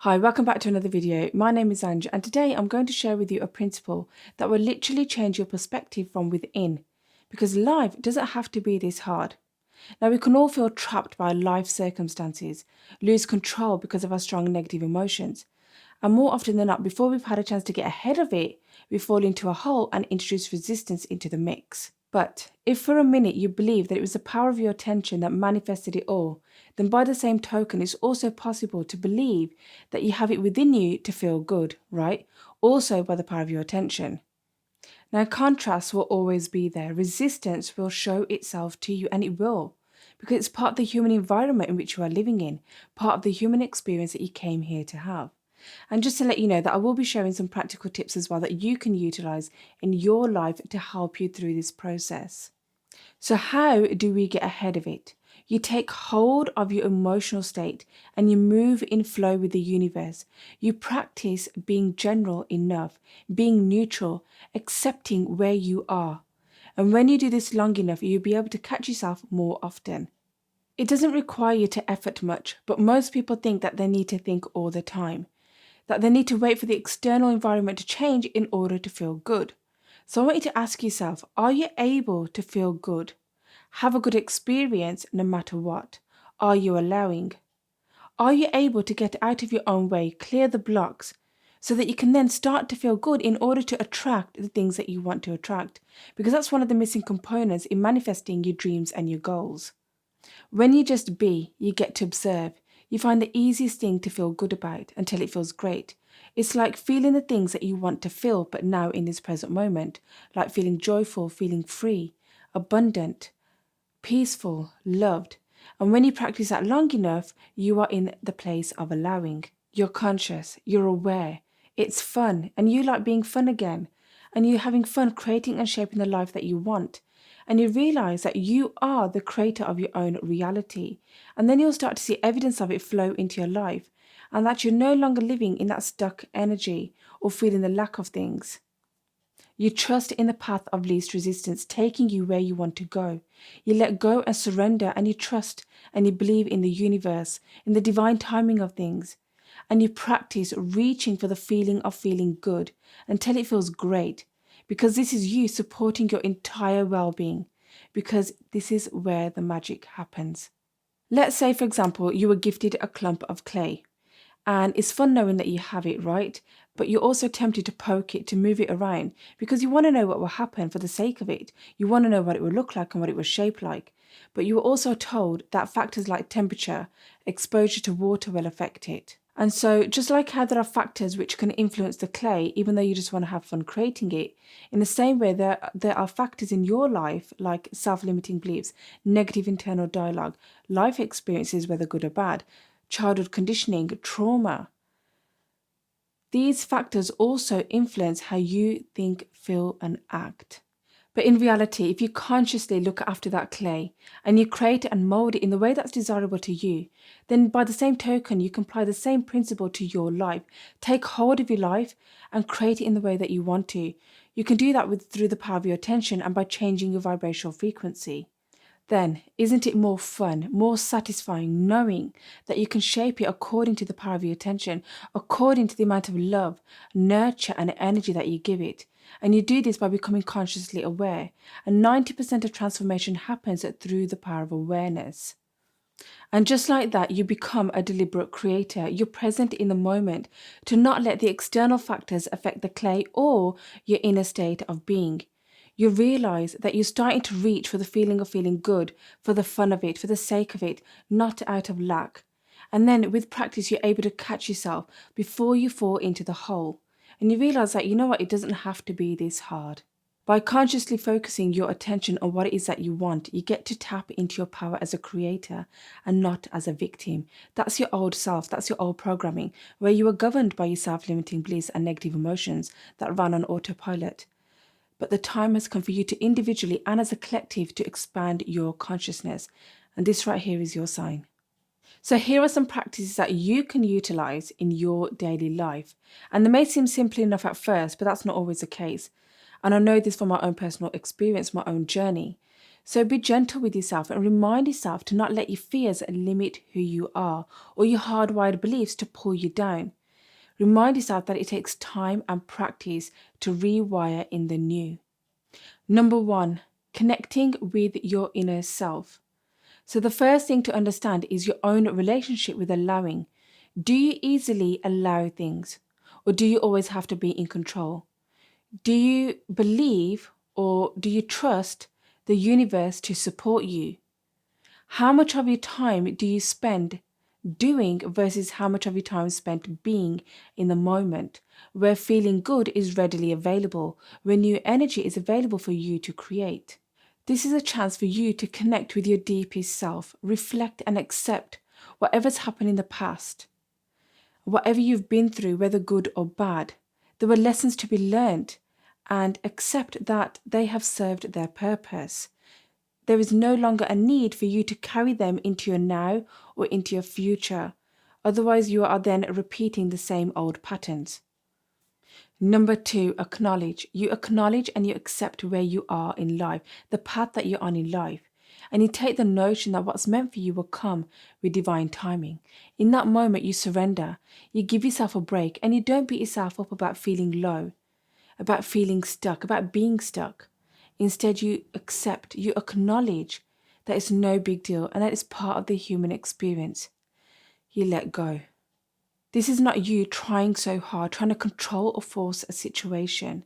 Hi, welcome back to another video. My name is Ange and today I'm going to share with you a principle that will literally change your perspective from within, because life doesn't have to be this hard. Now, we can all feel trapped by life circumstances, lose control because of our strong negative emotions. And more often than not, before we've had a chance to get ahead of it, we fall into a hole and introduce resistance into the mix. But if for a minute you believe that it was the power of your attention that manifested it all, then by the same token, it's also possible to believe that you have it within you to feel good, right? Also by the power of your attention. Now, contrast will always be there. Resistance will show itself to you, and it will, because it's part of the human environment in which you are living in, part of the human experience that you came here to have. And just to let you know that I will be sharing some practical tips as well that you can utilize in your life to help you through this process. So how do we get ahead of it? You take hold of your emotional state and you move in flow with the universe. You practice being general enough, being neutral, accepting where you are. And when you do this long enough, you'll be able to catch yourself more often. It doesn't require you to effort much, but most people think that they need to think all the time, that they need to wait for the external environment to change in order to feel good. So I want you to ask yourself, are you able to feel good? Have a good experience no matter what? Are you allowing? Are you able to get out of your own way, clear the blocks, so that you can then start to feel good in order to attract the things that you want to attract? Because that's one of the missing components in manifesting your dreams and your goals. When you just be, you get to observe. You find the easiest thing to feel good about until it feels great. It's like feeling the things that you want to feel, but now in this present moment, like feeling joyful, feeling free, abundant, peaceful, loved. And when you practice that long enough, you are in the place of allowing. You're conscious, you're aware, it's fun, and you like being fun again. And you're having fun creating and shaping the life that you want. And you realize that you are the creator of your own reality. And then you'll start to see evidence of it flow into your life. And that you're no longer living in that stuck energy or feeling the lack of things. You trust in the path of least resistance, taking you where you want to go. You let go and surrender, and you trust and you believe in the universe, in the divine timing of things. And you practice reaching for the feeling of feeling good until it feels great, because this is you supporting your entire well-being, because this is where the magic happens. Let's say, for example, you were gifted a clump of clay. And it's fun knowing that you have it, right? But you're also tempted to poke it, to move it around, because you want to know what will happen for the sake of it. You want to know what it will look like and what it will shape like. But you were also told that factors like temperature, exposure to water will affect it. And so just like how there are factors which can influence the clay, even though you just want to have fun creating it, in the same way there are factors in your life like self-limiting beliefs, negative internal dialogue, life experiences, whether good or bad, childhood conditioning, trauma. These factors also influence how you think, feel, and act. But in reality, if you consciously look after that clay and you create it and mold it in the way that's desirable to you, then by the same token, you can apply the same principle to your life. Take hold of your life and create it in the way that you want to. You can do that through the power of your attention and by changing your vibrational frequency. Then, isn't it more fun, more satisfying knowing that you can shape it according to the power of your attention, according to the amount of love, nurture, and energy that you give it? And you do this by becoming consciously aware. And 90% of transformation happens through the power of awareness. And just like that, you become a deliberate creator. You're present in the moment to not let the external factors affect the clay or your inner state of being. You realize that you're starting to reach for the feeling of feeling good, for the fun of it, for the sake of it, not out of lack. And then with practice, you're able to catch yourself before you fall into the hole. And you realize that, you know what, it doesn't have to be this hard. By consciously focusing your attention on what it is that you want, you get to tap into your power as a creator and not as a victim. That's your old self, that's your old programming, where you are governed by your self-limiting beliefs and negative emotions that run on autopilot. But the time has come for you to individually and as a collective to expand your consciousness. And this right here is your sign. So here are some practices that you can utilize in your daily life. And they may seem simple enough at first, but that's not always the case. And I know this from my own personal experience, my own journey. So be gentle with yourself and remind yourself to not let your fears limit who you are or your hardwired beliefs to pull you down. Remind yourself that it takes time and practice to rewire in the new. Number 1, connecting with your inner self. So the first thing to understand is your own relationship with allowing. Do you easily allow things, or do you always have to be in control? Do you believe or do you trust the universe to support you? How much of your time do you spend doing versus how much of your time spent being in the moment, where feeling good is readily available, where new energy is available for you to create? This is a chance for you to connect with your deepest self, reflect and accept whatever's happened in the past, whatever you've been through, whether good or bad. There were lessons to be learned, and accept that they have served their purpose. There is no longer a need for you to carry them into your now or into your future. Otherwise, you are then repeating the same old patterns. Number 2, acknowledge. You acknowledge and you accept where you are in life, the path that you're on in life. And you take the notion that what's meant for you will come with divine timing. In that moment, you surrender. You give yourself a break and you don't beat yourself up about feeling low, about feeling stuck, about being stuck. Instead, you accept, you acknowledge that it's no big deal and that it's part of the human experience. You let go. This is not you trying so hard, trying to control or force a situation.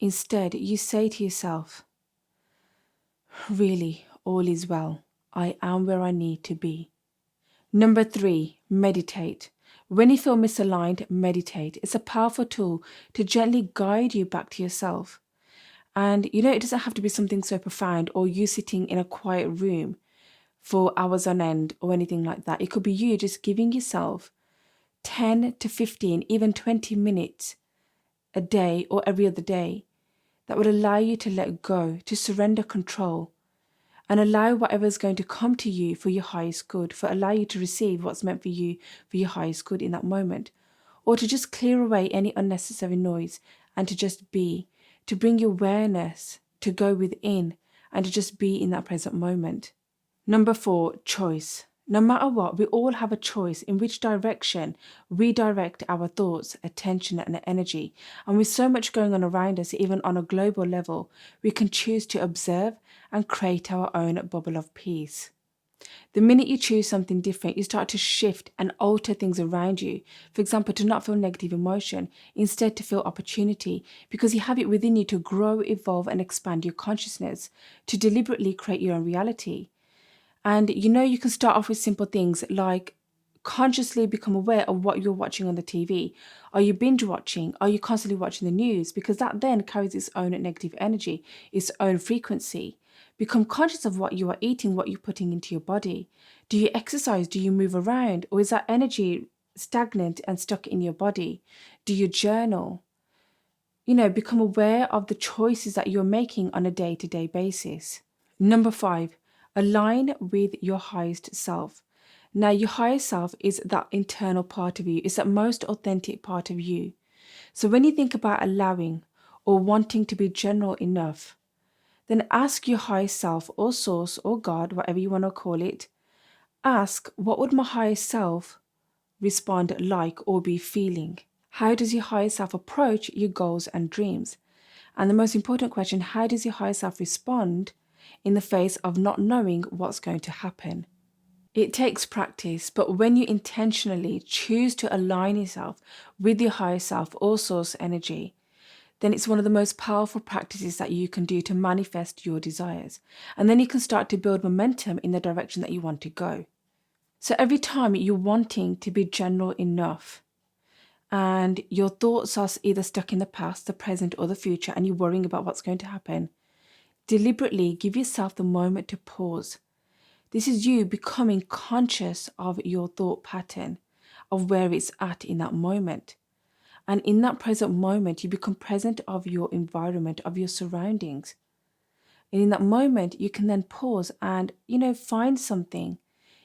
Instead, you say to yourself, really, all is well. I am where I need to be. Number 3, meditate. When you feel misaligned, meditate. It's a powerful tool to gently guide you back to yourself. And it doesn't have to be something so profound or you sitting in a quiet room for hours on end or anything like that. It could be you just giving yourself 10 to 15, even 20 minutes a day or every other day that would allow you to let go, to surrender control, and allow whatever's going to come to you for your highest good, allow you to receive what's meant for you for your highest good in that moment, or to just clear away any unnecessary noise and to just be, to bring your awareness to go within and to just be in that present moment. Number 4, choice. No matter what, we all have a choice in which direction we direct our thoughts, attention, and energy. And with so much going on around us, even on a global level, we can choose to observe and create our own bubble of peace. The minute you choose something different, you start to shift and alter things around you. For example, to not feel negative emotion, instead to feel opportunity, because you have it within you to grow, evolve, and expand your consciousness, to deliberately create your own reality. And you can start off with simple things like consciously become aware of what you're watching on the TV. Are you binge watching? Are you constantly watching the news? Because that then carries its own negative energy, its own frequency. Become conscious of what you are eating, what you're putting into your body. Do you exercise? Do you move around? Or is that energy stagnant and stuck in your body? Do you journal? Become aware of the choices that you're making on a day-to-day basis. Number 5, align with your highest self. Now, your highest self is that internal part of you. It's that most authentic part of you. So when you think about allowing or wanting to be general enough, then ask your highest self or source or God, whatever you want to call it, ask, what would my highest self respond like or be feeling? How does your higher self approach your goals and dreams? And the most important question, how does your higher self respond in the face of not knowing what's going to happen? It takes practice, but when you intentionally choose to align yourself with your higher self or source energy, then it's one of the most powerful practices that you can do to manifest your desires. And then you can start to build momentum in the direction that you want to go. So every time you're wanting to be general enough, and your thoughts are either stuck in the past, the present, or the future, and you're worrying about what's going to happen, deliberately give yourself the moment to pause. This is you becoming conscious of your thought pattern, of where it's at in that moment. And in that present moment, you become present of your environment, of your surroundings. And in that moment, you can then pause and, find something.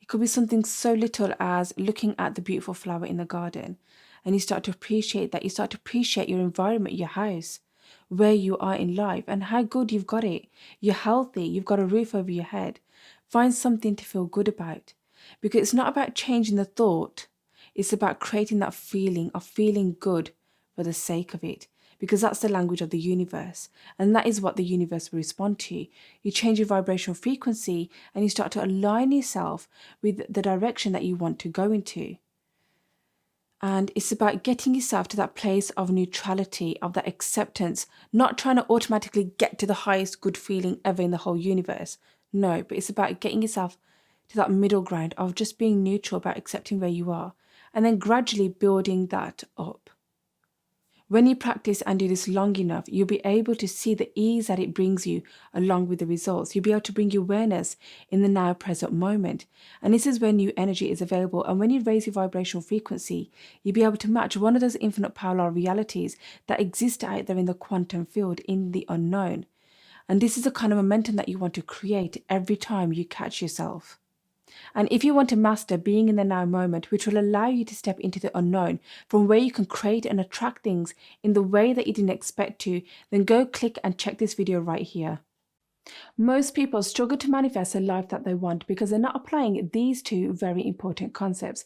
It could be something so little as looking at the beautiful flower in the garden. And you start to appreciate that. You start to appreciate your environment, your house. where you are in life and how good you've got it. You're healthy, you've got a roof over your head. Find something to feel good about. Because it's not about changing the thought, it's about creating that feeling of feeling good for the sake of it. Because that's the language of the universe. And that is what the universe will respond to. You change your vibrational frequency and you start to align yourself with the direction that you want to go into. And it's about getting yourself to that place of neutrality, of that acceptance, not trying to automatically get to the highest good feeling ever in the whole universe. No, but it's about getting yourself to that middle ground of just being neutral, about accepting where you are, and then gradually building that up. When you practice and do this long enough, you'll be able to see the ease that it brings you along with the results. You'll be able to bring your awareness in the now present moment. And this is when new energy is available. And when you raise your vibrational frequency, you'll be able to match one of those infinite parallel realities that exist out there in the quantum field, in the unknown. And this is the kind of momentum that you want to create every time you catch yourself. And if you want to master being in the now moment, which will allow you to step into the unknown, from where you can create and attract things in the way that you didn't expect to, then go click and check this video right here. Most people struggle to manifest a life that they want because they're not applying these two very important concepts.